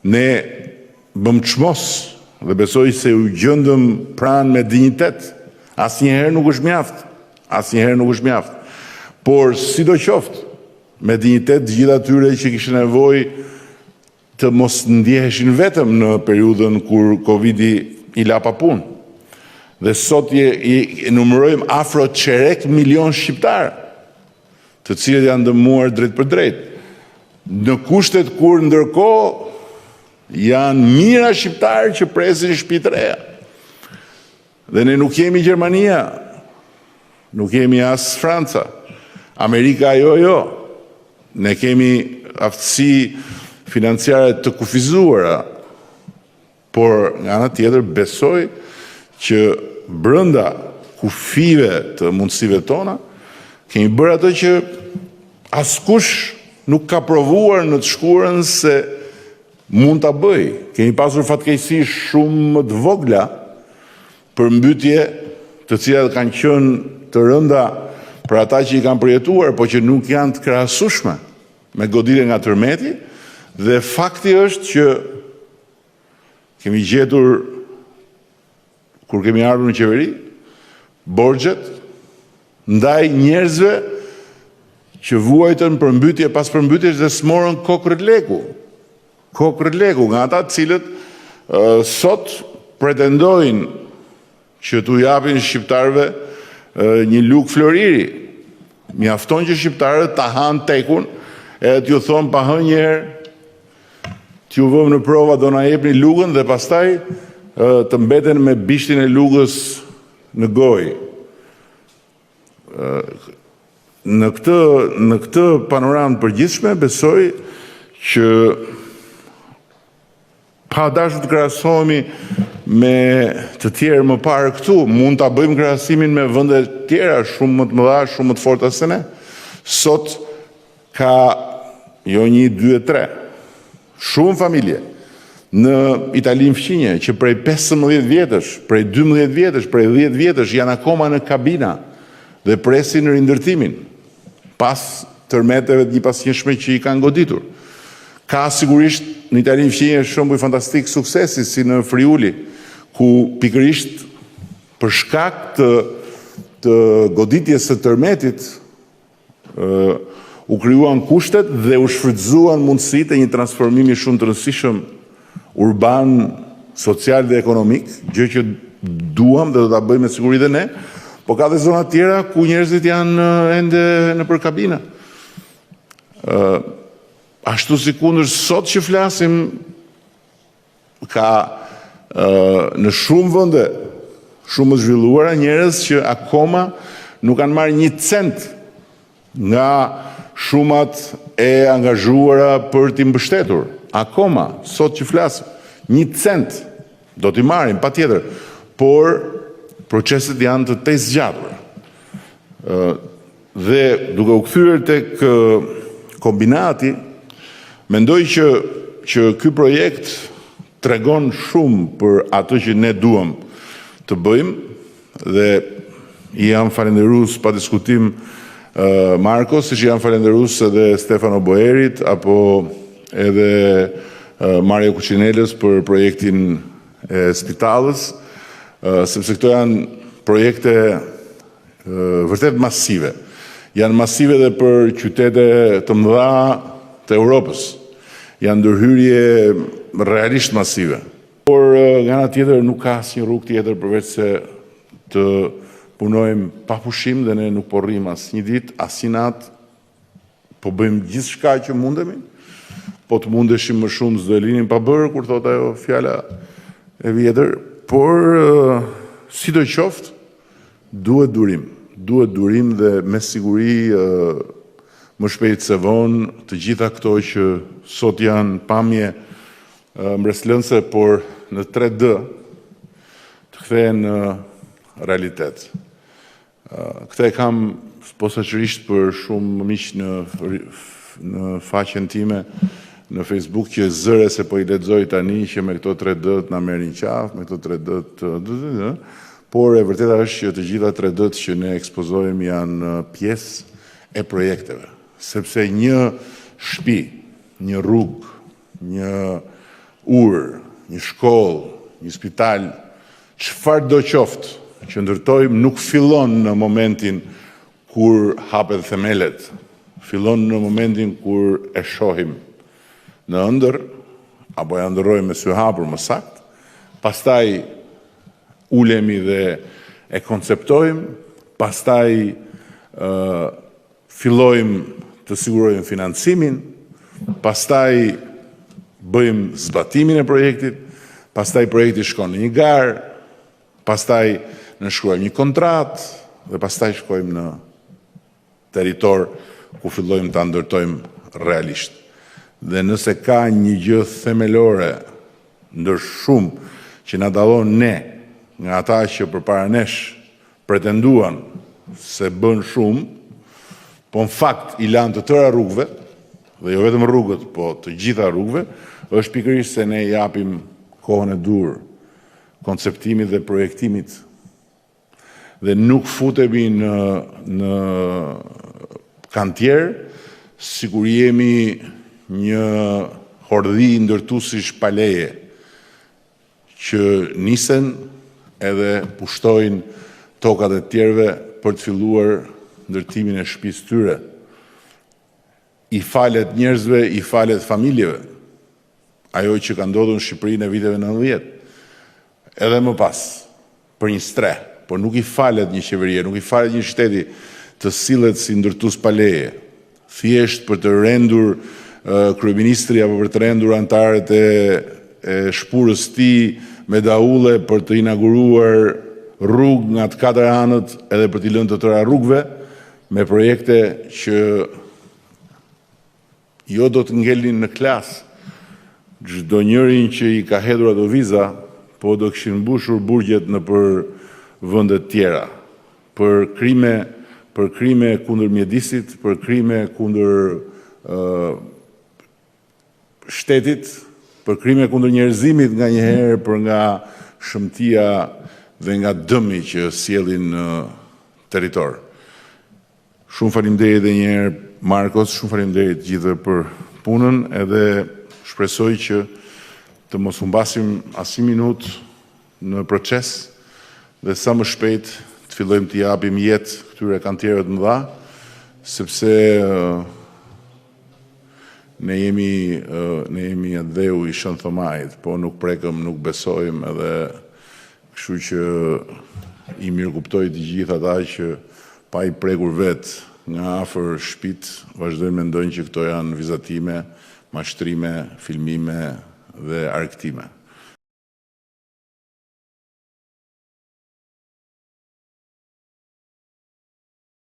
Ne bëm çmos dhe besoj se u gjendëm pranë me dinjitet. Asnjëherë nuk është mjaft. Asnjëherë nuk është mjaft. Por sidoqoftë, me dinjitet gjithë atyre që kishin nevojë të mos ndjeheshin vetëm në periudhën kur Covidi i la pa punë. Dhe sot i numërojmë afro 3 milion shqiptarë, të cilët janë dëmuar drejt për drejt. Në kushtet kur ndërkohë janë mijëra shqiptarë që presin shtëpi të reja. Dhe ne nuk jemi Gjermania, nuk jemi as Franca, Amerika jo. Ne kemi aftësi financiare të kufizuara, por nga ana tjetër besoj që brenda kufive të mundësive tona kemi bërë atë që askush nuk ka provuar në të shkurën se mund ta bëj. Kemi pasur fatkeqësi shumë më të vogla për mbytje të cilat kanë qenë të rënda për ata që i kanë përjetuar, po që nuk janë të krahasueshme me goditjen nga tërmeti, dhe fakti është që kemi gjetur, kur kemi ardhur në qeveri, borxhet ndaj njerëzve që vuajtën përmbytje pas përmbytjes dhe smorën kokë leku. Kokë leku, nga ata të cilët sot pretendojnë që t'u japin shqiptarëve një lugë floriri. Mjafton që shqiptarët ta hanë tekun, edhe t'ju thonë pa hënë një herë, t'ju vëmë në prova do na jepni lugën dhe pastaj të mbeten me bishtin e lugës në gojë. Në këtë panoramë të përgjithshme besoj që pa dashur të krahasohemi me të tjerë më parë këtu, mund ta bëjmë krahasimin me vende të tjera shumë më të mëdha, shumë më të forta se ne. Sot ka jo 1, 2 e 3 shumë familje në Italinë fqinje që prej 15 vjetësh, prej 12 vjetësh, prej 10 vjetësh janë akoma në kabina dhe presin rindërtimin pas tërmeteve të njëpasqyrshme që i kanë goditur. Ka sigurisht në Italinë fqinje shembull fantastik suksesi si në Friuli, ku pikërisht për shkak të goditjes së tërmetit u krijuan kushtet dhe u shfrytzuan mundësitë e një transformimi shumë të rëndësishëm urban, social dhe ekonomik, gjë që duam dhe do ta bëjmë me siguri dhe ne, po ka dhe zona tjera ku njerëzit janë ende në përkabina. Ashtu si kundër sot që flasim, ka në shumë vende, shumë të zhvilluara njerëz që akoma nuk kanë marrë 1 cent nga shumat e angazhuara për t'i mbështetur. Akoma, sot që flasim, 1 cent do t'i marrin, patjetër, por proceset janë të tezgjatura. Dhe duke u kthyer tek kombinati, mendoj që ky projekt tregon shumë për atë që ne duam të bëjmë dhe i jam falendërues pa diskutim Markos, siç jam falendërues edhe Stefano Boerit apo edhe Mario Kuçinelës për projektin e spitalës, sepse këto janë projekte vërtet masive. Janë masive dhe për qytete të mëdha të Europës. Janë ndërhyrje realisht masive. Por nga ana tjetër nuk ka asnjë rrugë tjetër përveç se të punojmë pa pushim dhe ne nuk po rrim asnjë ditë, asnjë natë, po bëjmë gjithçka që mundemi. Po të mundeshim më shumë s'do e linin pa bërë, kur thot ajo fjala e vjetër, por sidoqoftë duhet durim. Duhet durim dhe me siguri më shpejt se vonë të gjitha këto që sot janë pamje mbreslënse, por në 3D të kthehen në realitet. Këtë e kam posaçërisht për shumë miq në faqen time në Facebook që zëre se po i lexoj tani që me këto 3D na merrin qafë, me këto 3D por e vërteta është që të gjitha 3D-t që ne ekspozojmë janë pjesë e projekteve, sepse një shtëpi, një rrugë, një urë, një shkollë, një spital, çfarë do qoftë që ndërtojmë nuk fillon në momentin kur hapet themelet, fillon në momentin kur e shohim në ëndër, apo e ndërrojmë me sy hapur më sakt, pastaj ulemi dhe e konceptojmë, pastaj fillojmë të sigurojmë financimin, pastaj bëjmë zbatimin e projektit, pastaj projekti shkon në një garë, pastaj nënshkruajmë një kontratë dhe pastaj shkojmë në territor ku fillojmë ta ndërtojmë realisht. Dhe nëse ka një gjë themelore ndër shumë që na dallon ne nga ata që përpara nesh pretenduan se bën shumë, po në fakt i lanë të tëra rrugëve, dhe jo vetëm rrugët, po të gjitha rrugëve, është pikërisht se ne japim kohën e dur konceptimit dhe projektimit dhe nuk futemi në kantier sikur jemi një hordhi ndërtuesish pa leje që nisen edhe pushtojnë tokat e tjerëve për të filluar ndërtimin e shtëpisë tyre. I falet njerëzve, i falet familjeve. Ajo që ka ndodhur në Shqipëri në viteve 90. Edhe më pas, për një streh, por nuk i falet një qeverie, nuk i falet një shteti të sillet si ndërtues pa leje, thjesht për të rendur kryeministri apo për të rendur anëtarët e shpurës tij me daulle për të inauguruar rrugë nga të katër anët edhe për t'i lënë të tëra rrugëve me projekte që jo do të ngelnin në klasë çdo njërin që i ka hedhur ato viza, po do kishin mbushur burgjet në për vende të tjera, për krime kundër mjedisit, për krime kundër shtetit, për krime kundër njerëzimit nga njëherë, për nga shëmtia dhe nga dëmi që sjellin në territor. Shumë faleminderit edhe një herë Markos, shumë faleminderit gjithëve për punën, edhe shpresoj që të mos humbasim asnjë minutë në proces dhe sa më shpejt të fillojmë të japim jetë këtyre kantierëve të mëdha, sepse ne jemi dheu i Shën Thomait, po nuk prekëm, nuk besojmë, edhe kështu që i mirëkuptoj të gjithë ata që pa i prekur vetë nga afër shtëpitë vazhdojnë mendojnë që këto janë vizatime, mashtrime, filmime dhe argëtime.